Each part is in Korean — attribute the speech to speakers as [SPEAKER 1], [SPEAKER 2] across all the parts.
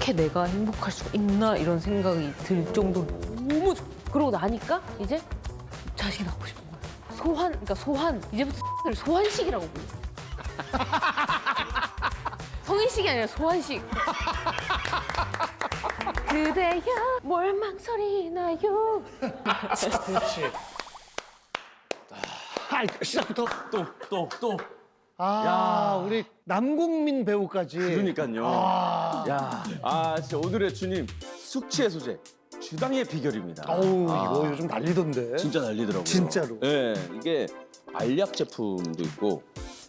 [SPEAKER 1] 이렇게 내가 행복할 수가 있나 이런 생각이 들 정도로 너무 좋아. 그러고 나니까 이제 자식이 낳고 싶은 거야. 소환. 이제부터 X를 소환식이라고 불러. 성인식이 아니라 소환식. 그대여 뭘 망설이나요?
[SPEAKER 2] 그렇지. 시작부터.
[SPEAKER 3] 또.
[SPEAKER 2] 우리 남궁민 배우까지.
[SPEAKER 3] 그러니까요. 진짜 오늘의 주님 숙취 해소제 주당의 비결입니다.
[SPEAKER 2] 이거 요즘 난리던데.
[SPEAKER 3] 진짜 난리더라고요.
[SPEAKER 2] 진짜로.
[SPEAKER 3] 네, 이게 알약 제품도 있고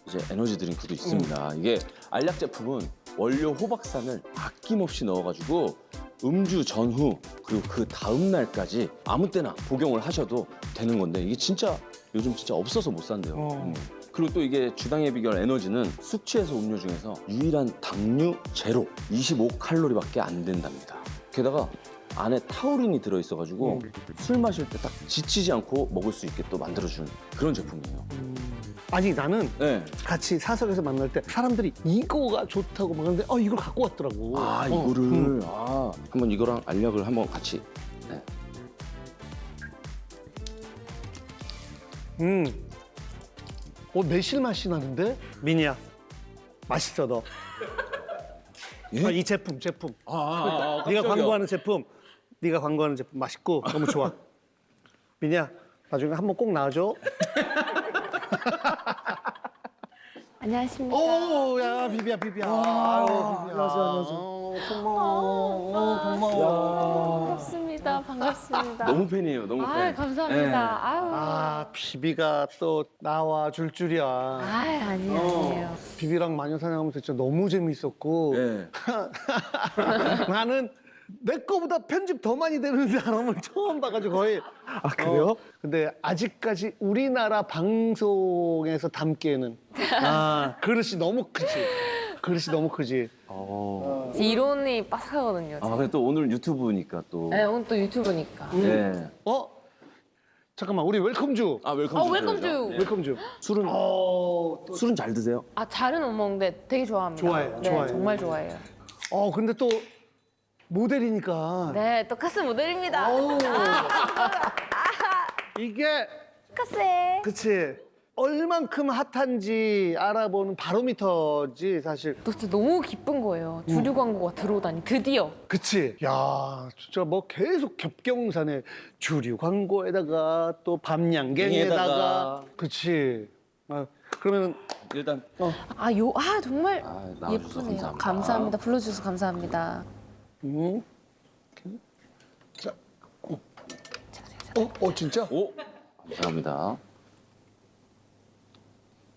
[SPEAKER 3] 이제 에너지 드링크도 있습니다. 이게 알약 제품은 원료 호박산을 아낌없이 넣어가지고 음주 전후 그리고 그 다음 날까지 아무 때나 복용을 하셔도 되는 건데 이게 진짜 요즘 진짜 없어서 못 산대요. 그리고 또 이게 주당의 비결 에너지는 숙취해소 음료 중에서 유일한 당류 제로 25칼로리밖에 안 된답니다. 게다가 안에 타우린이 들어있어가지고 술 마실 때 딱 지치지 않고 먹을 수 있게 또 만들어주는 그런 제품이에요.
[SPEAKER 2] 아니 나는
[SPEAKER 3] 네.
[SPEAKER 2] 같이 사석에서 만날 때 사람들이 이거가 좋다고 막 하는데 이걸 갖고 왔더라고.
[SPEAKER 3] 이거를 한번 이거랑 알약을 한번 같이. 네.
[SPEAKER 2] 매실 맛이 나는데? 민이야, 맛있어 너.
[SPEAKER 3] 예?
[SPEAKER 2] 이 제품. 네가
[SPEAKER 3] 깜짝이야.
[SPEAKER 2] 광고하는 제품. 네가 광고하는 제품 맛있고 너무 좋아. 민이야, 나중에 한번 꼭 나와줘.
[SPEAKER 1] 안녕하십니까.
[SPEAKER 2] 야 비비야. 안녕하세요. 고마워.
[SPEAKER 1] 반갑습니다.
[SPEAKER 3] 너무 팬이에요, 너무 팬.
[SPEAKER 1] 감사합니다.
[SPEAKER 2] 비비가 또 나와 줄 줄이야.
[SPEAKER 1] 아니에요.
[SPEAKER 2] 비비랑 마녀사냥하면서 진짜 너무 재밌었고
[SPEAKER 3] 네.
[SPEAKER 2] 나는 내 거보다 편집 더 많이 되는 사람을 처음 봐가지고 거의. 그래요? 근데 아직까지 우리나라 방송에서 담기에는 그릇이 너무 크지.
[SPEAKER 1] 이론이 빠삭하거든요.
[SPEAKER 3] 근데 또 오늘 유튜브니까 또.
[SPEAKER 1] 네, 오늘 또 유튜브니까.
[SPEAKER 3] 네.
[SPEAKER 2] 잠깐만, 우리 웰컴주.
[SPEAKER 3] 웰컴.
[SPEAKER 1] 웰컴주.
[SPEAKER 2] 웰컴주.
[SPEAKER 3] 술은 잘 드세요?
[SPEAKER 1] 잘은 못 먹는데 되게 좋아합니다.
[SPEAKER 2] 좋아해요,
[SPEAKER 1] 네,
[SPEAKER 2] 좋아해요.
[SPEAKER 1] 정말 좋아해요.
[SPEAKER 2] 근데 또 모델이니까
[SPEAKER 1] 네, 또 카스 모델입니다.
[SPEAKER 2] 이게
[SPEAKER 1] 카스에.
[SPEAKER 2] 그치, 얼만큼 핫한지 알아보는 바로미터지 사실.
[SPEAKER 1] 또 진짜 너무 기쁜 거예요. 주류 광고가 들어오다니 드디어.
[SPEAKER 2] 그치. 야, 진짜 뭐 계속 겹경산에 주류 광고에다가 또 밤양갱에다가. 그치. 그러면
[SPEAKER 3] 일단.
[SPEAKER 1] 정말
[SPEAKER 3] 나와주셔서
[SPEAKER 1] 예쁘네요.
[SPEAKER 3] 감사합니다.
[SPEAKER 1] 불러주셔서 감사합니다.
[SPEAKER 2] 자, 진짜?
[SPEAKER 3] 오! 감사합니다.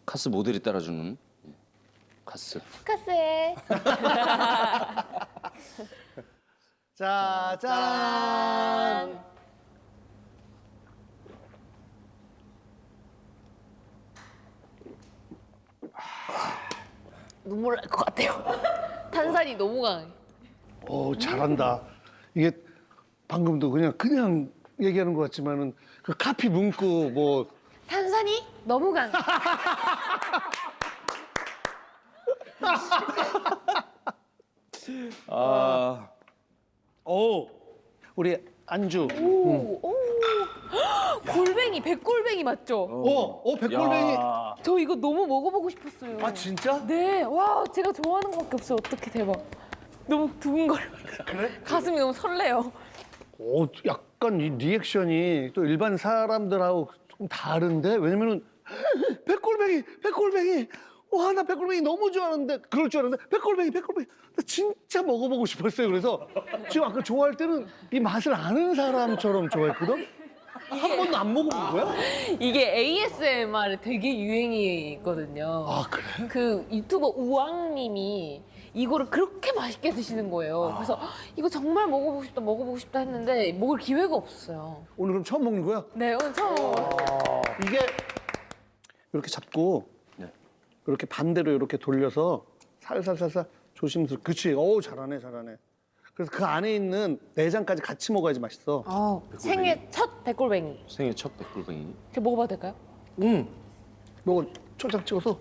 [SPEAKER 3] 카스 모델이 따라주는 카스.
[SPEAKER 1] 카스에.
[SPEAKER 2] 자, 짠.
[SPEAKER 1] 눈물 날 것 같아요. 탄산이 너무 강해.
[SPEAKER 2] 잘한다. 이게 방금도 그냥 얘기하는 것 같지만은 그 카피 문구 뭐.
[SPEAKER 1] 탄산이 너무 강해.
[SPEAKER 2] 우리 안주.
[SPEAKER 1] 골뱅이, 백골뱅이 맞죠?
[SPEAKER 2] 백골뱅이.
[SPEAKER 1] 저 이거 너무 먹어보고 싶었어요.
[SPEAKER 2] 진짜?
[SPEAKER 1] 네, 와 제가 좋아하는 것밖에 없어요. 어떻게 대박. 너무 두근거려.
[SPEAKER 2] 그래?
[SPEAKER 1] 가슴이 너무 설레요.
[SPEAKER 2] 약간 이 리액션이 또 일반 사람들하고 좀 다른데? 왜냐면은 백골뱅이. 와, 나 백골뱅이 너무 좋아하는데, 그럴 줄 알았는데 백골뱅이. 나 진짜 먹어보고 싶었어요. 그래서 지금 아까 좋아할 때는 이 맛을 아는 사람처럼 좋아했거든? 한 번도 안 먹어본 거야?
[SPEAKER 1] 이게 ASMR 되게 유행이 있거든요.
[SPEAKER 2] 그래?
[SPEAKER 1] 그 유튜버 우왕님이 이거를 그렇게 맛있게 드시는 거예요. 그래서 이거 정말 먹어보고 싶다 했는데 먹을 기회가 없었어요.
[SPEAKER 2] 오늘 그럼 처음 먹는 거야?
[SPEAKER 1] 네, 오늘 처음 먹어요.
[SPEAKER 2] 이게 이렇게 잡고 이렇게 반대로 이렇게 돌려서 살살살살 조심스럽게. 그치? 잘하네. 그래서 그 안에 있는 내장까지 같이 먹어야지 맛있어.
[SPEAKER 1] 생애 첫 백골뱅이.
[SPEAKER 3] 생애 첫 백골뱅이.
[SPEAKER 1] 제가 먹어봐도 될까요?
[SPEAKER 2] 먹어. 초장 찍어서.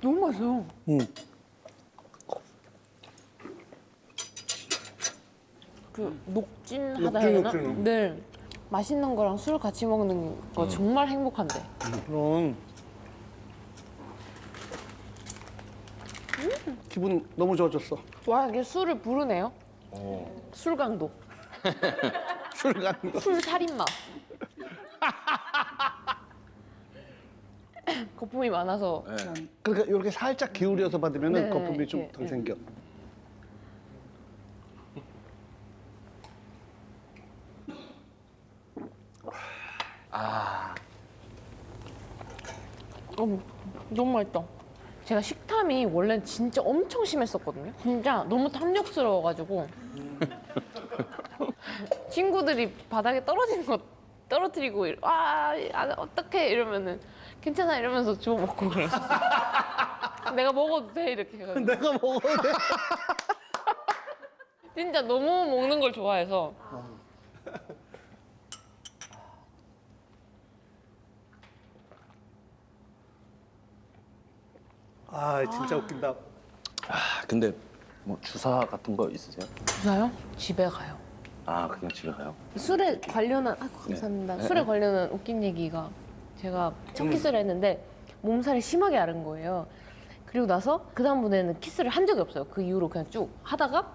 [SPEAKER 1] 너무 맛있어요. 그 녹진하다 해야 되나?
[SPEAKER 2] 녹진.
[SPEAKER 1] 네. 맛있는 거랑 술 같이 먹는 거 정말 행복한데.
[SPEAKER 2] 그럼 기분 너무 좋아졌어.
[SPEAKER 1] 와, 이게 술을 부르네요. 술 강도.
[SPEAKER 2] 술 가는 거.
[SPEAKER 1] 술 살인마. 거품이 많아서.
[SPEAKER 3] 네.
[SPEAKER 2] 그러니까 이렇게 살짝 기울여서 받으면
[SPEAKER 1] 네,
[SPEAKER 2] 거품이 좀
[SPEAKER 1] 네,
[SPEAKER 2] 덜
[SPEAKER 1] 네.
[SPEAKER 2] 생겨.
[SPEAKER 3] 아,
[SPEAKER 1] 너무 맛있다. 제가 식탐이 원래는 진짜 엄청 심했었거든요. 진짜 너무 탐욕스러워가지고 친구들이 바닥에 떨어지는 거 떨어뜨리고 어떡해 이러면은 괜찮아 이러면서 주워 먹고 그랬어. 내가 먹어도 돼 이렇게 해가지고.
[SPEAKER 2] 내가 먹어도 돼.
[SPEAKER 1] 진짜 너무 먹는 걸 좋아해서.
[SPEAKER 2] 아 진짜 웃긴다.
[SPEAKER 3] 아 근데 뭐 주사 같은 거 있으세요?
[SPEAKER 1] 주사요? 집에 가요.
[SPEAKER 3] 아 그냥 집에 가요?
[SPEAKER 1] 술에 관련한 감사합니다.
[SPEAKER 3] 네.
[SPEAKER 1] 술에 관련한 웃긴 얘기가 제가 첫 키스를 했는데 몸살이 심하게 앓은 거예요. 그리고 나서 그 다음번에는 키스를 한 적이 없어요. 그 이후로 그냥 쭉 하다가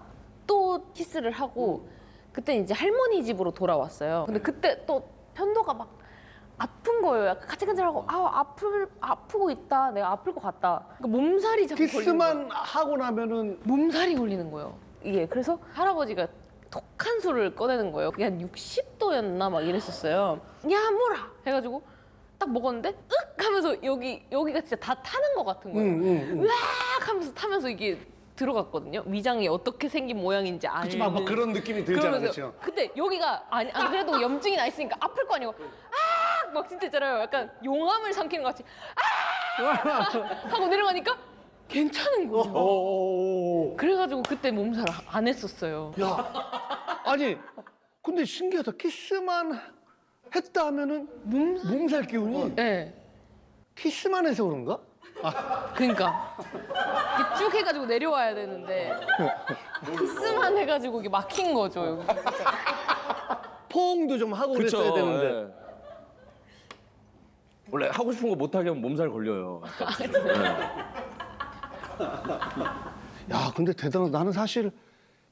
[SPEAKER 1] 또 키스를 하고 그때 이제 할머니 집으로 돌아왔어요. 근데 그때 또 편도가 막 아픈 거예요. 약간 까칠까칠하고 아프고 있다. 내가 아플 것 같다. 그러니까 몸살이 자꾸 걸리는 거예요.
[SPEAKER 2] 키스만 하고 나면은
[SPEAKER 1] 몸살이 걸리는 거예요. 이게 그래서 할아버지가 독한 술을 꺼내는 거예요. 그게 한 60도였나 막 이랬었어요. 야 뭐라 해가지고 딱 먹었는데 으악 하면서 여기가 진짜 다 타는 것 같은 거예요. 으악 하면서 타면서 이게 들어갔거든요. 위장이 어떻게 생긴 모양인지 알는.
[SPEAKER 2] 그치 막 그런 느낌이 들잖아, 그렇죠?
[SPEAKER 1] 그때 여기가 안 그래도 염증이 나 있으니까 아플 거 아니고 막 진짜 있잖아요. 약간 용암을 삼키는 것 같이 하고 내려가니까 괜찮은 거예요.
[SPEAKER 2] 오.
[SPEAKER 1] 그래가지고 그때 몸살 안 했었어요.
[SPEAKER 2] 야, 아니 근데 신기하다. 키스만 했다 하면은 몸살 기운이
[SPEAKER 1] 네.
[SPEAKER 2] 키스만 해서 그런가?
[SPEAKER 1] 그러니까 이렇게 쭉 해가지고 내려와야 되는데 키스만 해가지고 이게 막힌 거죠 여기.
[SPEAKER 2] 포옹도 좀 하고 그랬어야 되는데.
[SPEAKER 3] 예. 원래 하고 싶은 거 못 하게 하면 몸살 걸려요.
[SPEAKER 2] 야, 근데 대단하다. 나는 사실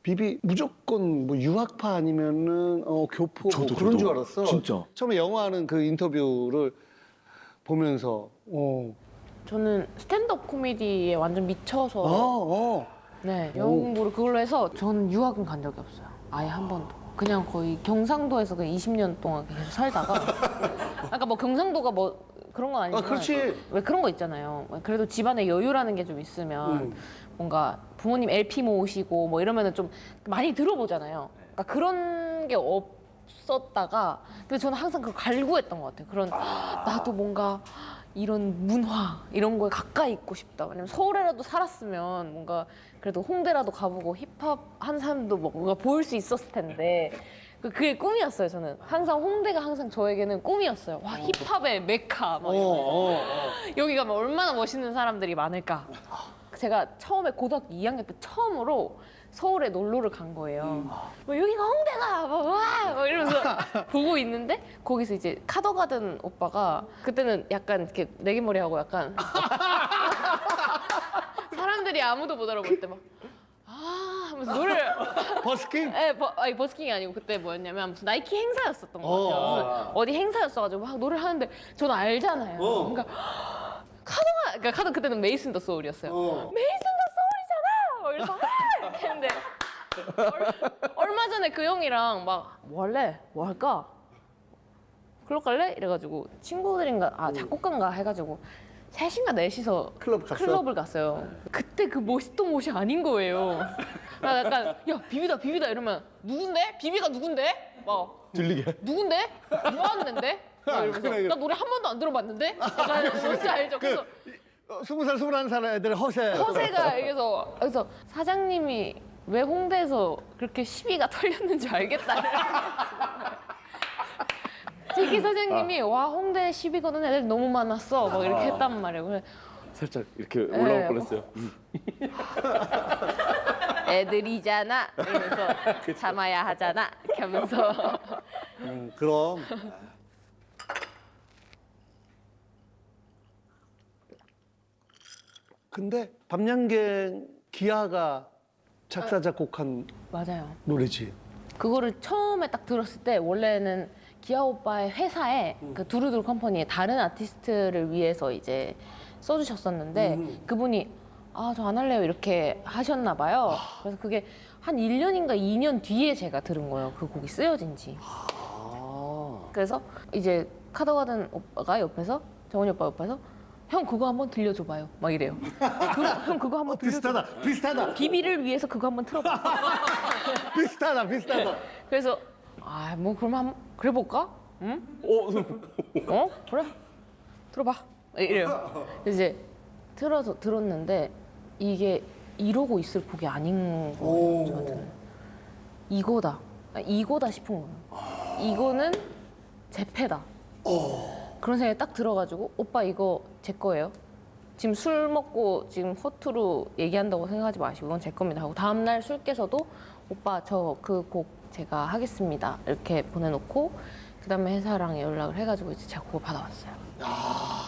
[SPEAKER 2] 비비 무조건 뭐 유학파 아니면은 교포 뭐 그런 줄 알았어.
[SPEAKER 3] 진짜.
[SPEAKER 2] 처음에 영화하는 그 인터뷰를 보면서
[SPEAKER 1] 저는 스탠드업 코미디에 완전 미쳐서 네 영어 공부를 그걸로 해서 전 유학은 간 적이 없어요. 아예 한 번도. 그냥 거의 경상도에서 그냥 20년 동안 계속 살다가 아까 뭐 경상도가 뭐 그런 건 아니지만
[SPEAKER 2] 그렇지.
[SPEAKER 1] 왜 그런 거 있잖아요. 그래도 집안에 여유라는 게 좀 있으면 뭔가 부모님 LP 모으시고 뭐 이러면은 좀 많이 들어보잖아요. 그러니까 그런 게 없었다가 근데 저는 항상 그걸 갈구했던 것 같아요. 그런 나도 뭔가 이런 문화 이런 거에 가까이 있고 싶다. 왜냐면 서울에라도 살았으면 뭔가 그래도 홍대라도 가보고 힙합 한 사람도 뭔가 보일 수 있었을 텐데 그게 꿈이었어요. 저는 항상 홍대가 항상 저에게는 꿈이었어요. 와 힙합의 메카 막 여기가 막 얼마나 멋있는 사람들이 많을까. 제가 처음에 고등학교 2학년 때 처음으로 서울에 놀러를 간 거예요. 뭐 여기가 홍대가 막 이러면서 보고 있는데 거기서 이제 카더가든 오빠가 그때는 약간 이렇게 내기머리 하고 약간 사람들이 아무도 못 알아볼 때 막 하면서 노래를
[SPEAKER 2] 버스킹?
[SPEAKER 1] 아니 버스킹이 아니고 그때 뭐였냐면 무슨 나이키 행사였었던 것 같아요. 무슨 어디 행사였어가지고 막 노래를 하는데 저는 알잖아요. 그러니까 그러니까 카드 그때는 메이슨 더 소울이었어요. 메이슨 더 소울이잖아. 막 이래서 이렇게 했는데 얼마 전에 그 형이랑 막 뭐 할래? 뭐 할까? 클럽 갈래? 이래가지고 친구들인가 작곡가인가 해가지고 셋인가 넷이서
[SPEAKER 2] 클럽 갔어?
[SPEAKER 1] 클럽을 갔어요. 그때 그 멋있던 옷이 아닌 거예요. 나 약간 야 비비다 이러면 누군데? 비비가 누군데? 막
[SPEAKER 3] 들리게.
[SPEAKER 1] 누군데? 뭐 하는 앤데? 막 이러면서
[SPEAKER 2] 그래.
[SPEAKER 1] 나 노래 한 번도 안 들어봤는데? 약간 뭔지 알죠? 그래서
[SPEAKER 2] 20살, 21살 애들 허세.
[SPEAKER 1] 허세가 그래서 사장님이 왜 홍대에서 그렇게 시비가 털렸는지 알겠다. 제기 사장님이 와 홍대 시비 거는 애들 너무 많았어 막 이렇게 했단 말이에요. 그래
[SPEAKER 3] 살짝 이렇게 올라올 뻔했어요.
[SPEAKER 1] 애들이잖아 이러면서 참아야 하잖아 이렇게 하면서
[SPEAKER 2] 그럼. 근데 밤양갱 기아가 작사 작곡한
[SPEAKER 1] 맞아요.
[SPEAKER 2] 노래지.
[SPEAKER 1] 그거를 처음에 딱 들었을 때 원래는 기아 오빠의 회사에 그 두루두루 컴퍼니에 다른 아티스트를 위해서 이제 써주셨었는데 그분이 아, 저 안 할래요 이렇게 하셨나 봐요. 그래서 그게 한 1년인가 2년 뒤에 제가 들은 거예요. 그 곡이 쓰여진 지. 그래서 이제 카더가든 오빠가 옆에서 정원이 오빠 옆에서 형 그거 한번 들려줘봐요. 막 이래요. 형 그거 한번 들려줘.
[SPEAKER 2] 비슷하다.
[SPEAKER 1] 비비를 위해서 그거 한번 틀어봐.
[SPEAKER 2] 비슷하다.
[SPEAKER 1] 그래서 아 뭐 그럼 한번 그래 볼까? 응? 그래 들어봐 이래요. 이제 틀어서 들었는데 이게 이러고 있을 곡이 아닌 거예요. 저한테는 이거다 싶은 거예요. 이거는 제 패다. 그런 생각이 딱 들어가지고 오빠 이거 제 거예요. 지금 술 먹고 지금 허투루 얘기한다고 생각하지 마시고 이건 제 겁니다 하고 다음날 술 깨서도 오빠 저 그 곡 제가 하겠습니다 이렇게 보내놓고 그다음에 회사랑 연락을 해가지고 이제 제가 그거 받아왔어요.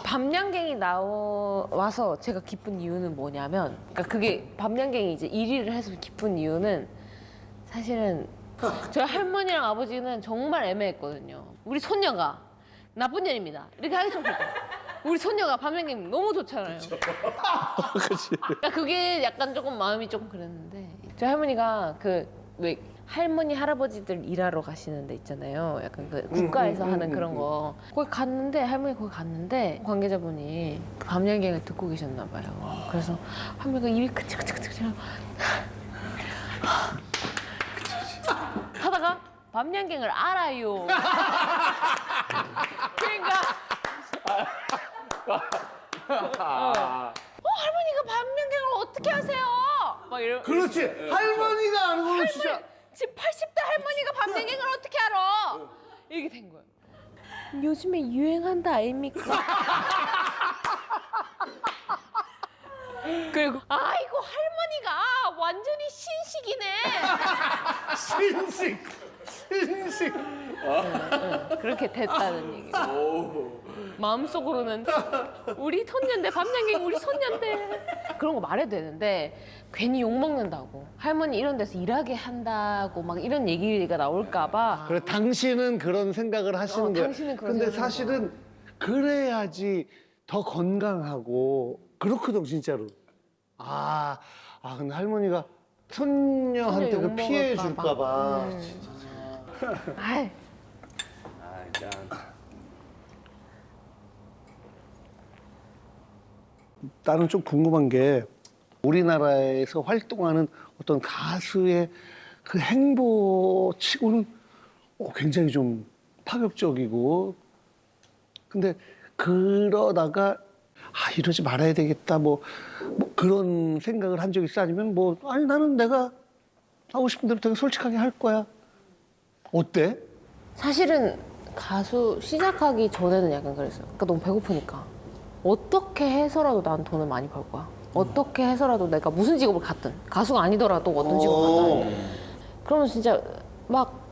[SPEAKER 1] 밤양갱이 나와서 제가 기쁜 이유는 뭐냐면 그러니까 그게 밤양갱이 이제 1위를 해서 기쁜 이유는 사실은 저희 할머니랑 아버지는 정말 애매했거든요. 우리 손녀가 나쁜 년입니다 이렇게 하기 좀 그랬어요. 우리 손녀가 밤양갱 너무 좋잖아요.
[SPEAKER 3] 그치.
[SPEAKER 1] 그러니까 그게 약간 조금 마음이 조금 그랬는데 저희 할머니가 그 왜 할머니 할아버지들 일하러 가시는 데 있잖아요. 약간 그 국가에서 하는 그런 거 거기 갔는데 할머니 거기 갔는데 관계자분이 그 밤양갱을 듣고 계셨나 봐요. 그래서 할머니가 입이 크치크치크치 하다가 밤양갱을 알아요. 그러니까 할머니가 밤양갱을 어떻게 하세요? 막 이러.
[SPEAKER 2] 그렇지. 할머니가 아는 거는 진짜.
[SPEAKER 1] 지금 80대 할머니가 밤양갱을 어떻게 알아? 이렇게 된 거예요. 요즘에 유행한다 아닙니까? 그리고 아이고 할머니가 완전히 신식이네.
[SPEAKER 2] 신식.
[SPEAKER 1] 그렇게 됐다는 얘기죠. 마음속으로는 우리 손녀인데 밤양갱 우리 손녀인데 그런 거 말해도 되는데 괜히 욕 먹는다고 할머니 이런 데서 일하게 한다고 막 이런 얘기가 나올까 봐
[SPEAKER 2] 그래 당신은 그런 생각을 하시는 거예요.
[SPEAKER 1] 당신은 그런
[SPEAKER 2] 근데
[SPEAKER 1] 생각을
[SPEAKER 2] 사실은 그래야지 더 건강하고 그렇거든 진짜로. 근데 할머니가 손녀한테
[SPEAKER 1] 손녀
[SPEAKER 2] 그
[SPEAKER 1] 욕
[SPEAKER 2] 피해
[SPEAKER 1] 먹을까
[SPEAKER 2] 줄까 봐.
[SPEAKER 1] 아이
[SPEAKER 2] 나는 좀 궁금한 게 우리나라에서 활동하는 어떤 가수의 그 행보치고는 굉장히 좀 파격적이고 근데 그러다가 이러지 말아야 되겠다 뭐 그런 생각을 한 적 있어? 아니면 아니 나는 내가 하고 싶은 대로 되게 솔직하게 할 거야. 어때?
[SPEAKER 1] 사실은 가수 시작하기 전에는 약간 그랬어요. 그러니까 너무 배고프니까 어떻게 해서라도 난 돈을 많이 벌 거야. 어떻게 해서라도 내가 무슨 직업을 갖든 가수가 아니더라도 어떤 직업을 갖든 그러면 진짜 막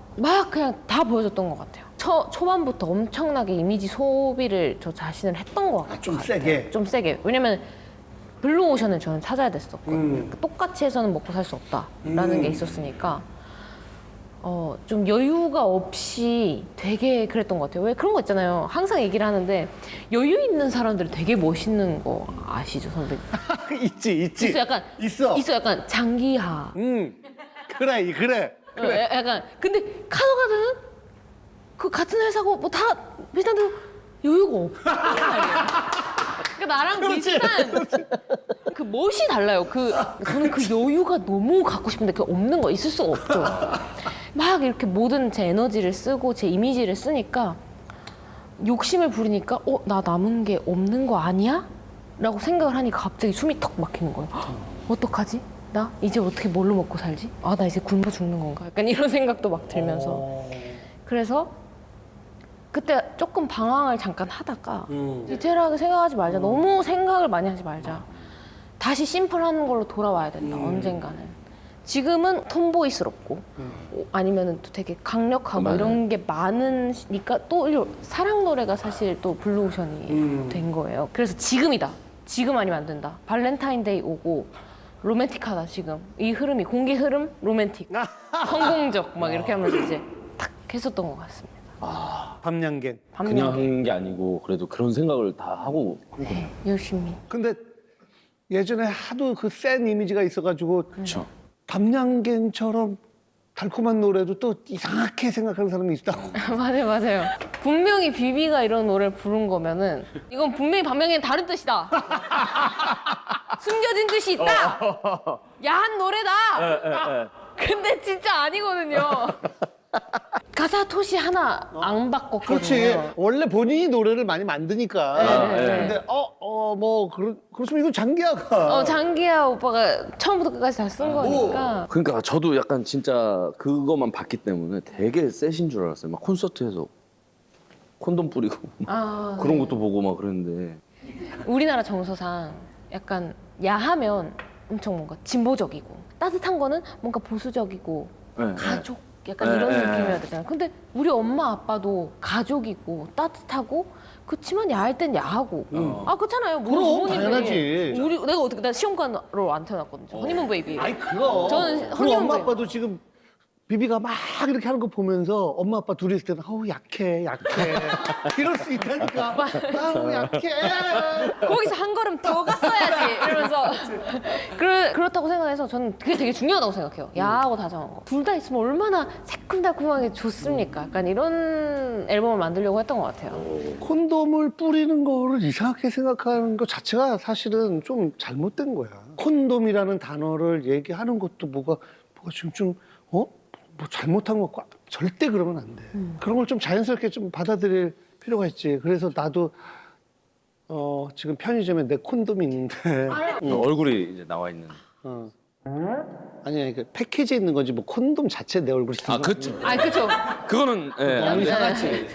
[SPEAKER 1] 그냥 다 보여줬던 것 같아요. 초반부터 엄청나게 이미지 소비를 저 자신을 했던 것 같아요.
[SPEAKER 2] 좀 세게?
[SPEAKER 1] 좀 세게. 왜냐면 블루오션을 저는 찾아야 됐었거든요. 똑같이 해서는 먹고 살 수 없다라는 게 있었으니까 좀 여유가 없이 되게 그랬던 것 같아요. 왜 그런 거 있잖아요. 항상 얘기를 하는데 여유 있는 사람들은 되게 멋있는 거 아시죠, 선배님?
[SPEAKER 2] 있지.
[SPEAKER 1] 있어 약간
[SPEAKER 2] 있어.
[SPEAKER 1] 약간 장기하.
[SPEAKER 2] 그래.
[SPEAKER 1] 약간 근데 카더가든은 그 같은 회사고 뭐 다 비슷한데 여유가 없단 말이에요. 그러니까 나랑 비슷한 그 멋이 달라요. 저는 그 여유가 너무 갖고 싶은데 그 없는 거 있을 수가 없죠. 막 이렇게 모든 제 에너지를 쓰고 제 이미지를 쓰니까 욕심을 부리니까 나 남은 게 없는 거 아니야? 라고 생각을 하니까 갑자기 숨이 턱 막히는 거예요. 어떡하지? 나 이제 어떻게 뭘로 먹고 살지? 나 이제 굶어 죽는 건가? 약간 이런 생각도 막 들면서 그래서 그때 조금 방황을 잠깐 하다가 디테일하게 생각하지 말자. 너무 생각을 많이 하지 말자. 다시 심플한 걸로 돌아와야 된다. 언젠가는. 지금은 톰보이스럽고 아니면은 또 되게 강력하고
[SPEAKER 3] 맞아요.
[SPEAKER 1] 이런 게 많으니까 또 사랑 노래가 사실 또 블루오션이 된 거예요. 그래서 지금이다. 지금 아니면 안 된다. 발렌타인데이 오고 로맨틱하다 지금. 이 흐름이 공기 흐름 로맨틱. 성공적 막 이렇게 하면서 이제 탁 했었던 것 같습니다.
[SPEAKER 2] 밤양갱.
[SPEAKER 3] 그냥 한 게 아니고 그래도 그런 생각을 다 하고
[SPEAKER 1] 네, 열심히.
[SPEAKER 2] 근데 예전에 하도 그 센 이미지가 있어가지고
[SPEAKER 3] 그렇죠.
[SPEAKER 2] 밤양갱처럼 달콤한 노래도 또 이상하게 생각하는 사람이 있다고.
[SPEAKER 1] 맞아요. 분명히 비비가 이런 노래를 부른 거면은 이건 분명히 반면에 다른 뜻이다. 숨겨진 뜻이 있다. 야한 노래다. 근데 진짜 아니거든요. 가사 토시 하나 안 바꿨거든요.
[SPEAKER 2] 그렇지. 원래 본인이 노래를 많이 만드니까.
[SPEAKER 1] 네.
[SPEAKER 2] 근데 뭐 그렇지만 이건 장기하가.
[SPEAKER 1] 장기하 오빠가 처음부터 끝까지 다 쓴 거니까.
[SPEAKER 3] 그러니까 저도 약간 진짜 그것만 봤기 때문에 되게 세신 줄 알았어요. 막 콘서트에서 콘돔 뿌리고 막 그런 것도 보고 막 그랬는데
[SPEAKER 1] 우리나라 정서상 약간 야하면 엄청 뭔가 진보적이고 따뜻한 거는 뭔가 보수적이고
[SPEAKER 3] 네,
[SPEAKER 1] 가족 약간
[SPEAKER 3] 네,
[SPEAKER 1] 이런
[SPEAKER 3] 네.
[SPEAKER 1] 느낌이어야 되잖아요. 근데 우리 엄마 아빠도 가족이고 따뜻하고 그렇지만 야할 땐 야하고 그렇잖아요.
[SPEAKER 2] 그럼,
[SPEAKER 1] 부모님들이.
[SPEAKER 2] 당연하지.
[SPEAKER 1] 내가 시험관으로 안 태어났거든요. 허니문 베이비.
[SPEAKER 2] 아이 그럼.
[SPEAKER 1] 저는
[SPEAKER 2] 그리고
[SPEAKER 1] 허니문
[SPEAKER 2] 엄마
[SPEAKER 1] 베이비.
[SPEAKER 2] 아빠도 지금 비비가 막 이렇게 하는 거 보면서 엄마 아빠 둘이 있을 때는 약해 이럴 수 있다니까. 약해.
[SPEAKER 1] 거기서 한 걸음 더 갔어야지 이러면서 그렇다고 생각해서 저는 그게 되게 중요하다고 생각해요. 야하고 다정한 거. 둘 다 있으면 얼마나 새콤달콤하게 좋습니까? 약간 이런 앨범을 만들려고 했던 것 같아요.
[SPEAKER 2] 콘돔을 뿌리는 거를 이상하게 생각하는 것 자체가 사실은 좀 잘못된 거야. 콘돔이라는 단어를 얘기하는 것도 뭐가 지금 좀 뭐 잘못한 것 같고 절대 그러면 안 돼. 그런 걸 좀 자연스럽게 좀 받아들일 필요가 있지. 그래서 나도 지금 편의점에 내 콘돔이 있는데
[SPEAKER 3] 얼굴이 이제 나와 있는.
[SPEAKER 2] 아니 그 패키지에 있는 건지 뭐 콘돔 자체 내 얼굴이
[SPEAKER 3] 아 그렇죠.
[SPEAKER 1] 그쵸.
[SPEAKER 3] 그거는 안 돼.
[SPEAKER 2] 이상하지.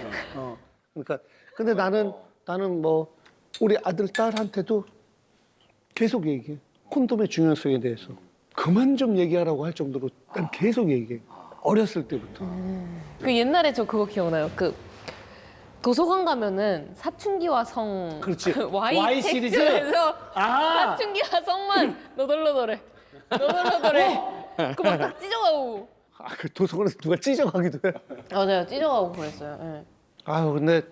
[SPEAKER 2] 그러니까 근데 나는 뭐 우리 아들 딸한테도 계속 얘기해. 콘돔의 중요성에 대해서 그만 좀 얘기하라고 할 정도로 난 계속 얘기해. 어렸을 때부터.
[SPEAKER 1] 그 옛날에 저 그거 기억나요. 그 도서관 가면은 사춘기와 성
[SPEAKER 2] 그렇지.
[SPEAKER 1] 그
[SPEAKER 2] Y 시리즈?
[SPEAKER 1] 텍스트에서
[SPEAKER 2] 아.
[SPEAKER 1] 사춘기와 성만 너덜너덜해. 그거 막 딱 찢어가고.
[SPEAKER 2] 그 도서관에서 누가 찢어가기도 해.
[SPEAKER 1] 맞아요. 찢어가고 그랬어요. 예.
[SPEAKER 2] 아유 근데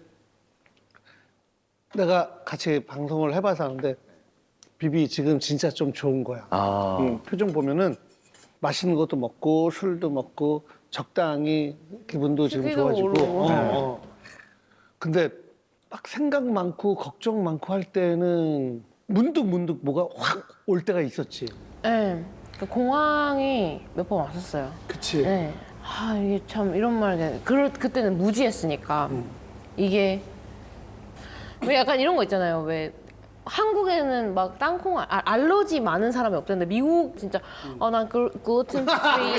[SPEAKER 2] 내가 같이 방송을 해봐서 아는데 비비 지금 진짜 좀 좋은 거야. 표정 보면은 맛있는 것도 먹고 술도 먹고 적당히 기분도 지금
[SPEAKER 1] 수비도
[SPEAKER 2] 좋아지고.
[SPEAKER 1] 오르고.
[SPEAKER 2] 근데 막 생각 많고 걱정 많고 할 때는 문득 뭐가 확 올 때가 있었지.
[SPEAKER 1] 예. 그 공황이 몇 번 왔었어요.
[SPEAKER 2] 그치.
[SPEAKER 1] 네. 이게 참 이런 말 그때는 무지했으니까 이게 왜 약간 이런 거 있잖아요. 왜 한국에는 막 땅콩 알러지 많은 사람이 없던데 미국 진짜 난 gluten free,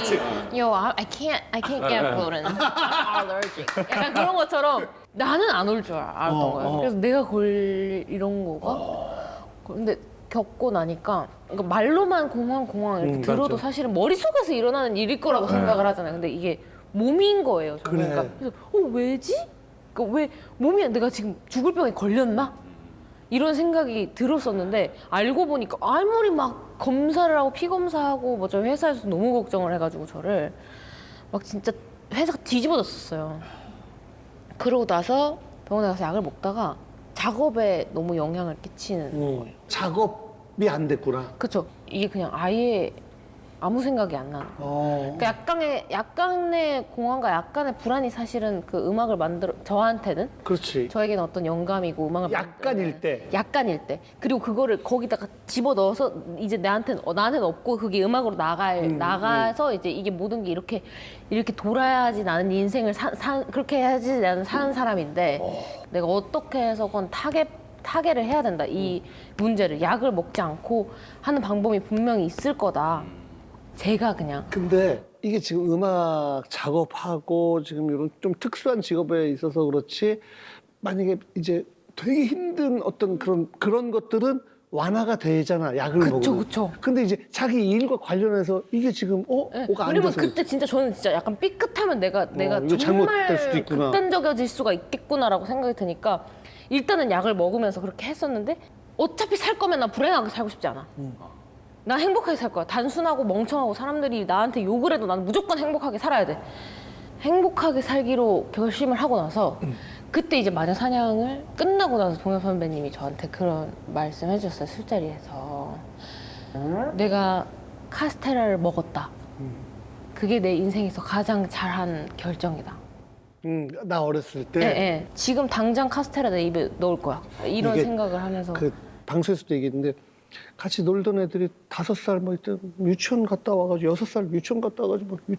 [SPEAKER 1] I can't get gluten allergic. 약간 그런 것처럼 나는 안 올 줄 알았던 거예요. 그래서 내가 걸릴 이런 거가 근데 겪고 나니까 그러니까 말로만 공황 이렇게 들어도
[SPEAKER 2] 맞아.
[SPEAKER 1] 사실은 머릿속에서 일어나는 일일 거라고 생각을 하잖아요. 근데 이게 몸인 거예요. 저는.
[SPEAKER 2] 그래.
[SPEAKER 1] 그러니까 그래서 왜지? 그러니까 왜 몸이 내가 지금 죽을 병에 걸렸나? 이런 생각이 들었었는데 알고 보니까 아무리 막 검사를 하고 피 검사하고 뭐 저 회사에서 너무 걱정을 해가지고 저를 막 진짜 회사가 뒤집어졌었어요. 그러고 나서 병원에 가서 약을 먹다가 작업에 너무 영향을 끼치는 거예요.
[SPEAKER 2] 작업이 안 됐구나.
[SPEAKER 1] 그쵸. 이게 그냥 아예 아무 생각이 안 나는 거예요. 그러니까 약간의 공황과 약간의 불안이 사실은 그 음악을 저한테는
[SPEAKER 2] 그렇지.
[SPEAKER 1] 저에게는 어떤 영감이고 음악을
[SPEAKER 2] 약간일 때.
[SPEAKER 1] 약간일 때 그리고 그거를 거기다가 집어 넣어서 이제 나한테는 없고 그게 음악으로 나가서 이제 이게 모든 게 이렇게 돌아야지 나는 인생을 그렇게 해야지 나는 사는 사람인데 내가 어떻게 해서건 타개를 해야 된다 이 문제를 약을 먹지 않고 하는 방법이 분명히 있을 거다. 제가 그냥
[SPEAKER 2] 근데 이게 지금 음악 작업하고 지금 이런 좀 특수한 직업에 있어서 그렇지 만약에 이제 되게 힘든 어떤 그런 것들은 완화가 되잖아. 약을
[SPEAKER 1] 그쵸,
[SPEAKER 2] 먹으면.
[SPEAKER 1] 그쵸.
[SPEAKER 2] 근데 이제 자기 일과 관련해서 이게 지금
[SPEAKER 1] 네.
[SPEAKER 2] 뭐가 안
[SPEAKER 1] 왜냐면
[SPEAKER 2] 돼서
[SPEAKER 1] 그때 진짜 저는 진짜 약간 삐끗하면 내가
[SPEAKER 2] 이거
[SPEAKER 1] 정말
[SPEAKER 2] 잘못될 수도 있구나.
[SPEAKER 1] 극단적이어질 수가 있겠구나라고 생각이 드니까 일단은 약을 먹으면서 그렇게 했었는데 어차피 살 거면 나 불행하게 살고 싶지 않아. 난 행복하게 살 거야. 단순하고 멍청하고 사람들이 나한테 욕을 해도 나는 무조건 행복하게 살아야 돼. 행복하게 살기로 결심을 하고 나서 그때 이제 마녀 사냥을 끝나고 나서 동엽 선배님이 저한테 그런 말씀 해주셨어요. 술자리에서. 내가 카스테라를 먹었다. 그게 내 인생에서 가장 잘한 결정이다.
[SPEAKER 2] 나 어렸을 때
[SPEAKER 1] 예, 예. 지금 당장 카스테라 내 입에 넣을 거야. 이런
[SPEAKER 2] 이게
[SPEAKER 1] 생각을 하면서.
[SPEAKER 2] 그 방송에서도 얘기했는데 같이 놀던 애들이 5살 뭐 이때 유치원 갔다 와가지고 6살 유치원 갔다 와가지고 막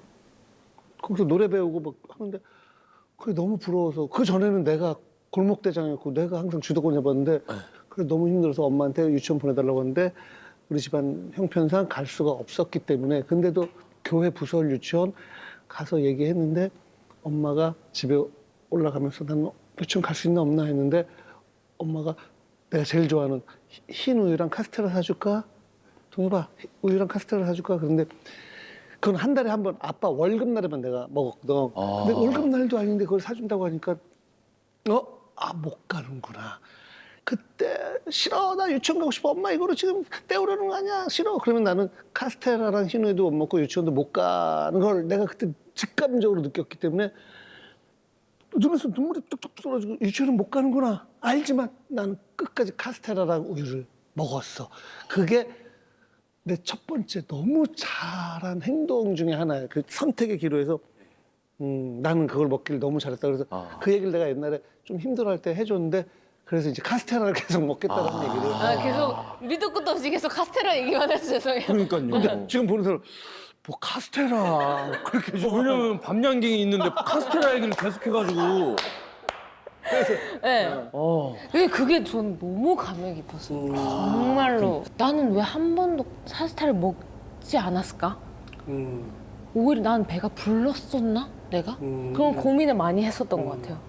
[SPEAKER 2] 거기서 노래 배우고 막 하는데 그게 너무 부러워서 그 전에는 내가 골목대장이었고 내가 항상 주도권 해봤는데 그게 너무 힘들어서 엄마한테 유치원 보내달라고 하는데 우리 집안 형편상 갈 수가 없었기 때문에 근데도 교회 부설 유치원 가서 얘기했는데 엄마가 집에 올라가면서 난 유치원 갈 수 있나 없나 했는데 엄마가 내가 제일 좋아하는 흰 우유랑 카스테라 사줄까? 동엽아 우유랑 카스테라 사줄까? 그런데 그건 한 달에 한 번 아빠 월급날에만 내가 먹었거든. 근데 월급날도 아닌데 그걸 사준다고 하니까 못 가는구나. 그때 싫어 나 유치원 가고 싶어 엄마 이거로 지금 때우려는 거 아니야 싫어. 그러면 나는 카스테라랑 흰 우유도 못 먹고 유치원도 못 가는 걸 내가 그때 직감적으로 느꼈기 때문에 눈에서 눈물이 뚝뚝 떨어지고 유치원은 못 가는구나 알지만 나는 끝까지 카스테라랑 우유를 먹었어. 그게 내 첫 번째 너무 잘한 행동 중에 하나야. 그 선택의 기로에서 나는 그걸 먹기를 너무 잘했다. 그래서 그 얘기를 내가 옛날에 좀 힘들어할 때 해줬는데 그래서 이제 카스테라를 계속 먹겠다는 얘기를.
[SPEAKER 1] 계속 밑도 끝도 없이 계속 카스테라 얘기만 해서 죄송해요.
[SPEAKER 3] 그러니까요.
[SPEAKER 2] 근데 지금 보는 사람 뭐 카스테라 그렇게 좋아.
[SPEAKER 3] 왜냐면 밤양갱이 있는데 카스테라 얘기를 계속해가지고.
[SPEAKER 1] 네. 그게 전 너무 감명 깊었어요. 정말로. 나는 왜 한 번도 카스테라를 먹지 않았을까? 오히려 난 배가 불렀었나? 내가? 그런 고민을 많이 했었던 것 같아요.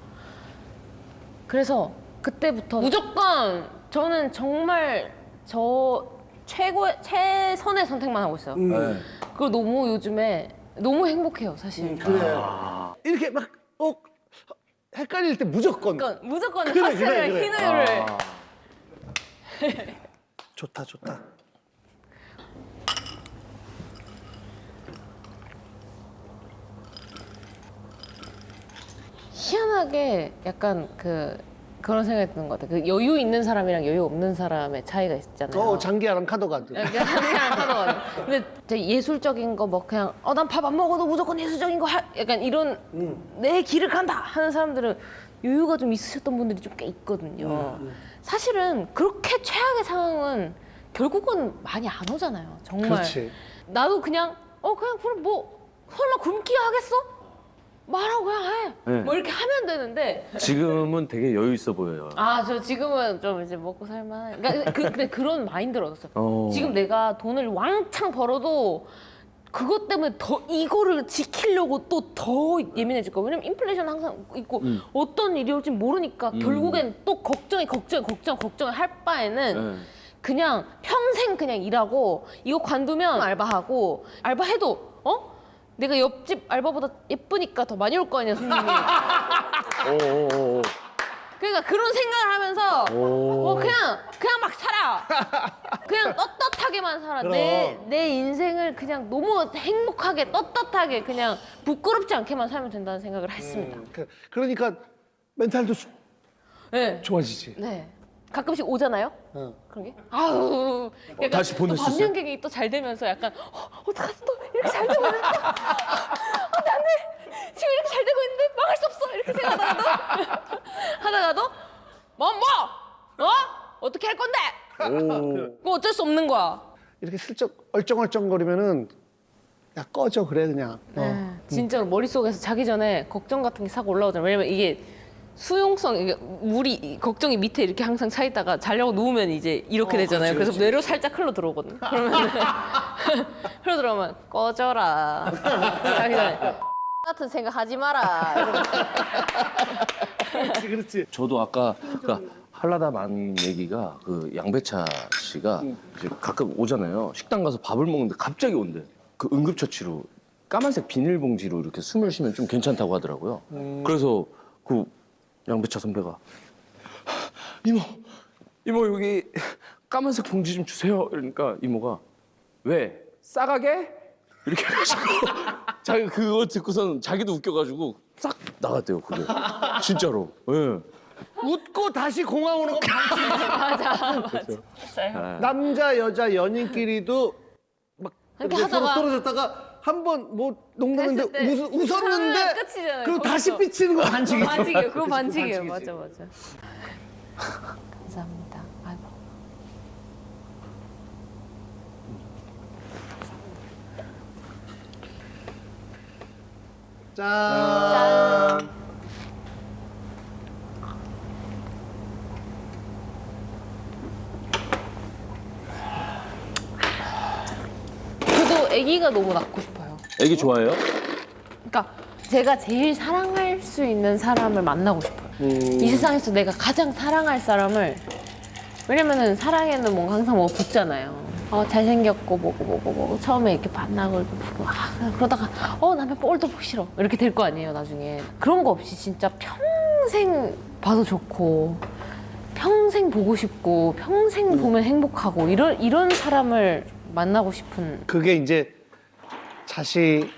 [SPEAKER 1] 그래서 그때부터 무조건 저는 정말 최선의 선택만 하고 있어요.
[SPEAKER 3] 네.
[SPEAKER 1] 그리고 너무 요즘에 너무 행복해요, 사실.
[SPEAKER 2] 그래. 이렇게 막 헷갈릴 때 무조건
[SPEAKER 1] 그러니까 무조건
[SPEAKER 2] 그래,
[SPEAKER 1] 카스테라랑
[SPEAKER 2] 그래.
[SPEAKER 1] 흰 우유를.
[SPEAKER 2] 좋다 좋다.
[SPEAKER 1] 희한하게 약간 그런 생각이 드는 것 같아요. 그 여유 있는 사람이랑 여유 없는 사람의 차이가 있잖아요.
[SPEAKER 2] 장기하랑 카더가드.
[SPEAKER 1] 그냥 하는 근데 되게 예술적인 거 뭐 그냥 난 밥 안 먹어도 무조건 예술적인 거 약간 이런 내 길을 간다 하는 사람들은 여유가 좀 있으셨던 분들이 좀 꽤 있거든요. 사실은 그렇게 최악의 상황은 결국은 많이 안 오잖아요. 정말.
[SPEAKER 2] 그렇지.
[SPEAKER 1] 나도 그냥 그럼 뭐 설마 굶기야 하겠어? 말하고 그냥 해.
[SPEAKER 3] 네.
[SPEAKER 1] 뭐 이렇게 하면 되는데.
[SPEAKER 3] 지금은 되게 여유 있어 보여요.
[SPEAKER 1] 저 지금은 좀 이제 먹고 살만. 그러니까 근데 그런 마인드를 얻었어요. 지금 내가 돈을 왕창 벌어도 그것 때문에 더 이거를 지키려고 또 더 예민해질 거야. 왜냐면 인플레이션 항상 있고 어떤 일이 올지 모르니까 결국엔 또 걱정을 할 바에는 그냥 평생 그냥 일하고 이거 관두면 알바하고 알바해도 내가 옆집 알바보다 예쁘니까 더 많이 올 거 아니야, 손님이. 그러니까 그런 생각을 하면서 그냥 막 살아. 그냥 떳떳하게만 살아. 내 인생을 그냥 너무 행복하게 떳떳하게 그냥 부끄럽지 않게만 살면 된다는 생각을 했습니다.
[SPEAKER 2] 그러니까 멘탈도
[SPEAKER 1] 네.
[SPEAKER 2] 좋아지지.
[SPEAKER 1] 네. 가끔씩 오잖아요. 그런 게. 아우. 약간
[SPEAKER 3] 다시 보낼 수 있어요?
[SPEAKER 1] 밤양갱이 또 잘 되면서 약간 어떡하지 또 이렇게 잘 되고 있는데 안돼 지금 이렇게 잘 되고 있는데 망할 수 없어 이렇게 생각하다가도 뭐 어떻게 할 건데? 그거 어쩔 수 없는 거야.
[SPEAKER 2] 이렇게 슬쩍 얼쩡얼쩡거리면은 야 꺼져 그래 그냥.
[SPEAKER 1] 진짜로 머릿속에서 자기 전에 걱정 같은 게 싹 올라오잖아요. 왜냐면 이게 수용성, 이게 물이 걱정이 밑에 이렇게 항상 차 있다가 자려고 누우면 이제 이렇게 되잖아요.
[SPEAKER 2] 그렇지,
[SPEAKER 1] 그래서 뇌로 살짝 흘러 들어오거든요. 그러면 흘러 들어오면 꺼져라. 자기 전에 같은 생각 하지 마라. 이러면서.
[SPEAKER 2] 그렇지, 그렇지.
[SPEAKER 3] 저도 아까 그러니까 한라다 만 얘기가 그 양배차 씨가 이제 가끔 오잖아요. 식당 가서 밥을 먹는데 갑자기 온대. 그 응급처치로 까만색 비닐봉지로 이렇게 숨을 쉬면 좀 괜찮다고 하더라고요. 그래서 그 양배차 선배가 이모 여기 까만색 봉지 좀 주세요. 이러니까 이모가 왜 싸가게? 이렇게 해가지고 자기 그거 듣고서는 자기도 웃겨가지고 싹 나갔대요. 그게 진짜로. 예.
[SPEAKER 2] 웃고 다시 공항 오는 거
[SPEAKER 1] 맞아.
[SPEAKER 3] 네.
[SPEAKER 2] 남자 여자 연인끼리도 막
[SPEAKER 1] 이렇게
[SPEAKER 2] 이렇게 서로
[SPEAKER 1] 하다가
[SPEAKER 2] 떨어졌다가 한 번 뭐 농담인데
[SPEAKER 1] 했을 때
[SPEAKER 2] 웃었는데
[SPEAKER 1] 아, 끝이잖아요.
[SPEAKER 2] 그리고 다시
[SPEAKER 1] 거기서.
[SPEAKER 2] 삐치는 거 반칙이죠.
[SPEAKER 1] 반칙이에요. 그거 반칙이에요.
[SPEAKER 2] 반칙이지.
[SPEAKER 1] 맞아. 감사합니다. 아이고.
[SPEAKER 2] 짠.
[SPEAKER 1] 저도 아기가 너무 낳고 싶어요.
[SPEAKER 3] 애기 좋아해요?
[SPEAKER 1] 그러니까 제가 제일 사랑할 수 있는 사람을 만나고 싶어요. 이 세상에서 내가 가장 사랑할 사람을, 왜냐면은 사랑에는 뭔가 항상 뭐 붙잖아요. 잘생겼고 뭐고 처음에 이렇게 만나고 이렇게 보고 그러다가 남편 꼴도 보기 싫어 이렇게 될 거 아니에요 나중에. 그런 거 없이 진짜 평생 봐도 좋고 평생 보고 싶고 평생 보면 행복하고 이런 사람을 만나고 싶은
[SPEAKER 2] 그게 이제 자식이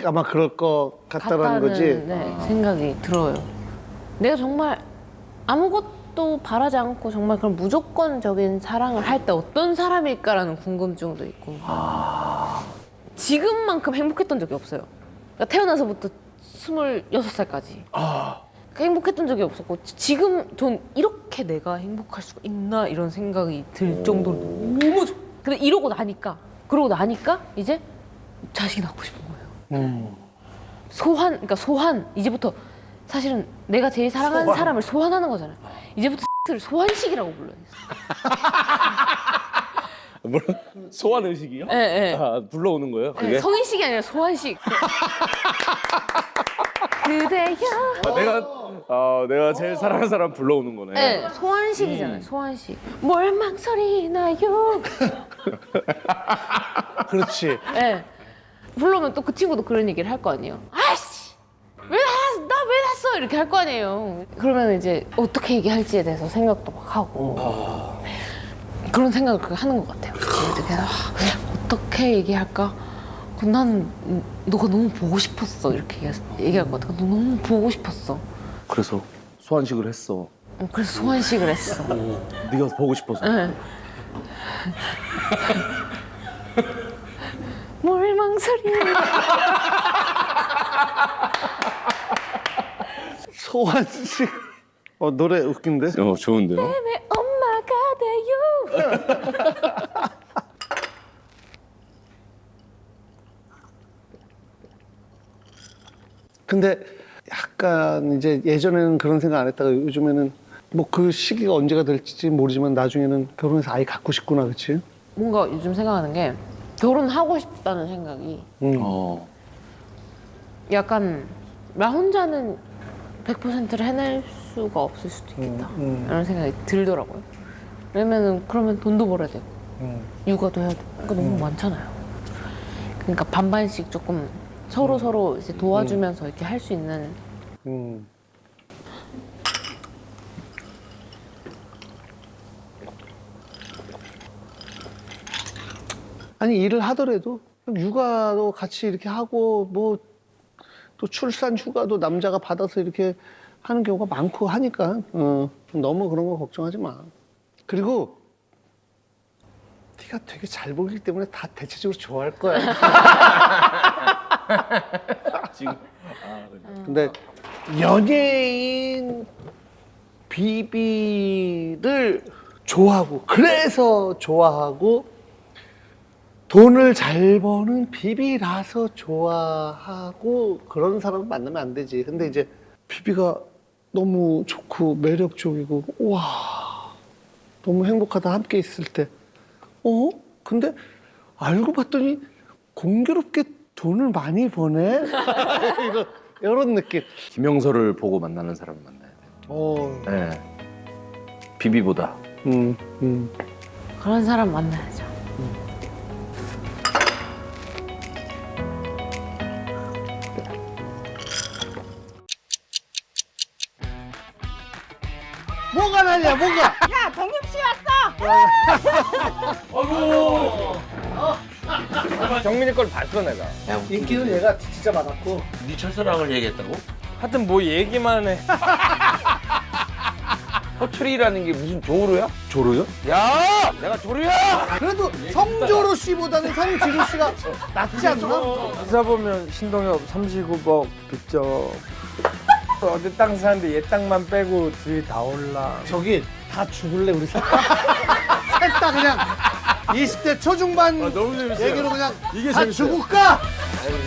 [SPEAKER 2] 아마 그럴 것 같다라는 거지.
[SPEAKER 1] 네, 생각이 들어요. 내가 정말 아무것도 바라지 않고 정말 그런 무조건적인 사랑을 할 때 어떤 사람일까라는 궁금증도 있고. 지금만큼 행복했던 적이 없어요. 그러니까 태어나서부터 26살까지. 행복했던 적이 없었고 지금 전 이렇게 내가 행복할 수가 있나 이런 생각이 들 정도로 너무 좋아. 근데 그러고 나니까 이제 자식이 낳고 싶은 거예요. 소환 이제부터 사실은 내가 제일 사랑하는
[SPEAKER 2] 소환.
[SPEAKER 1] 사람을 소환하는 거잖아요. 이제부터 를 소환식이라고 불러요.
[SPEAKER 3] 뭐라? 소환 의식이요?
[SPEAKER 1] 네.
[SPEAKER 3] 아, 불러오는 거예요? 그게?
[SPEAKER 1] 성인식이 아니라 소환식. 그대여.
[SPEAKER 3] 내가 제일 사랑하는 사람 불러오는 거네.
[SPEAKER 1] 네, 소환식이잖아요. 소환식. 뭘 망설이 나요?
[SPEAKER 2] 그렇지.
[SPEAKER 1] 네. 불러면 또 그 친구도 그런 얘기를 할 거 아니에요. 아이씨! 나 왜 났어? 이렇게 할 거 아니에요. 그러면 이제 어떻게 얘기할지에 대해서 생각도 막 하고 그런 생각을 하는 것 같아요. 그래서 어떻게 얘기할까? 나는 너가 너무 보고 싶었어. 이렇게 얘기할 것 같아. 너 너무 보고 싶었어.
[SPEAKER 3] 그래서 소환식을 했어.
[SPEAKER 1] 그래서 소환식을 했어.
[SPEAKER 3] 네가 보고 싶어서.
[SPEAKER 1] 네. 뭘 망설이?
[SPEAKER 2] 소환식. 노래 웃긴데?
[SPEAKER 3] 좋은데요?
[SPEAKER 1] 내 엄마가 돼요.
[SPEAKER 2] 근데 약간 이제 예전에는 그런 생각 안 했다가 요즘에는 뭐 그 시기가 언제가 될지 모르지만 나중에는 결혼해서 아이 갖고 싶구나, 그치?
[SPEAKER 1] 뭔가 요즘 생각하는 게 결혼하고 싶다는 생각이
[SPEAKER 3] 어.
[SPEAKER 1] 약간 나 혼자는 100%를 해낼 수가 없을 수도 있겠다 이런 생각이 들더라고요. 왜냐면은 그러면 돈도 벌어야 되고 육아도 해야 되고 그러니까 너무 많잖아요. 그러니까 반반씩 조금 서로 이제 도와주면서 이렇게 할 수 있는.
[SPEAKER 2] 아니 일을 하더라도 육아도 같이 이렇게 하고 뭐 또 출산 휴가도 남자가 받아서 이렇게 하는 경우가 많고 하니까 너무 그런 거 걱정하지 마. 그리고 네가 되게 잘 보이기 때문에 다 대체적으로 좋아할 거야.
[SPEAKER 3] 지금.
[SPEAKER 2] 근데 연예인 비비를 좋아하고 그래서 좋아하고 돈을 잘 버는 비비라서 좋아하고 그런 사람 만나면 안 되지. 근데 이제 비비가 너무 좋고 매력적이고 와 너무 행복하다 함께 있을 때. 근데 알고 봤더니 공교롭게 돈을 많이 버네. 이런 느낌.
[SPEAKER 4] 김영서를 보고 만나는 사람을 만나야 돼요. 네. 비비보다.
[SPEAKER 1] 그런 사람 만나야죠.
[SPEAKER 2] 뭐가 나냐 뭐가.
[SPEAKER 5] 야, 동엽 씨 왔어.
[SPEAKER 6] 경민이 걸 봤어 내가.
[SPEAKER 2] 인기는 얘가 진짜 많았고.
[SPEAKER 4] 네 첫사랑을 얘기했다고?
[SPEAKER 6] 하여튼 뭐 얘기만 해. 허철이라는 게 무슨 조루야?
[SPEAKER 4] 조로요?
[SPEAKER 6] 야, 내가 조루야.
[SPEAKER 2] 그래도 성조로 씨보다는 성지루 씨가 낫지 않나?
[SPEAKER 6] 기사 보면 신동엽 39억 빚져. 어디 땅 사는데 얘 땅만 빼고 둘이 다 올라.
[SPEAKER 2] 저기 다 죽을래 우리 셋 다? 셋 다 그냥 20대 초중반
[SPEAKER 6] 너무 재밌어요.
[SPEAKER 2] 얘기로 그냥
[SPEAKER 6] 이게
[SPEAKER 2] 다
[SPEAKER 6] 재밌어요.
[SPEAKER 2] 죽을까?
[SPEAKER 6] 아이고,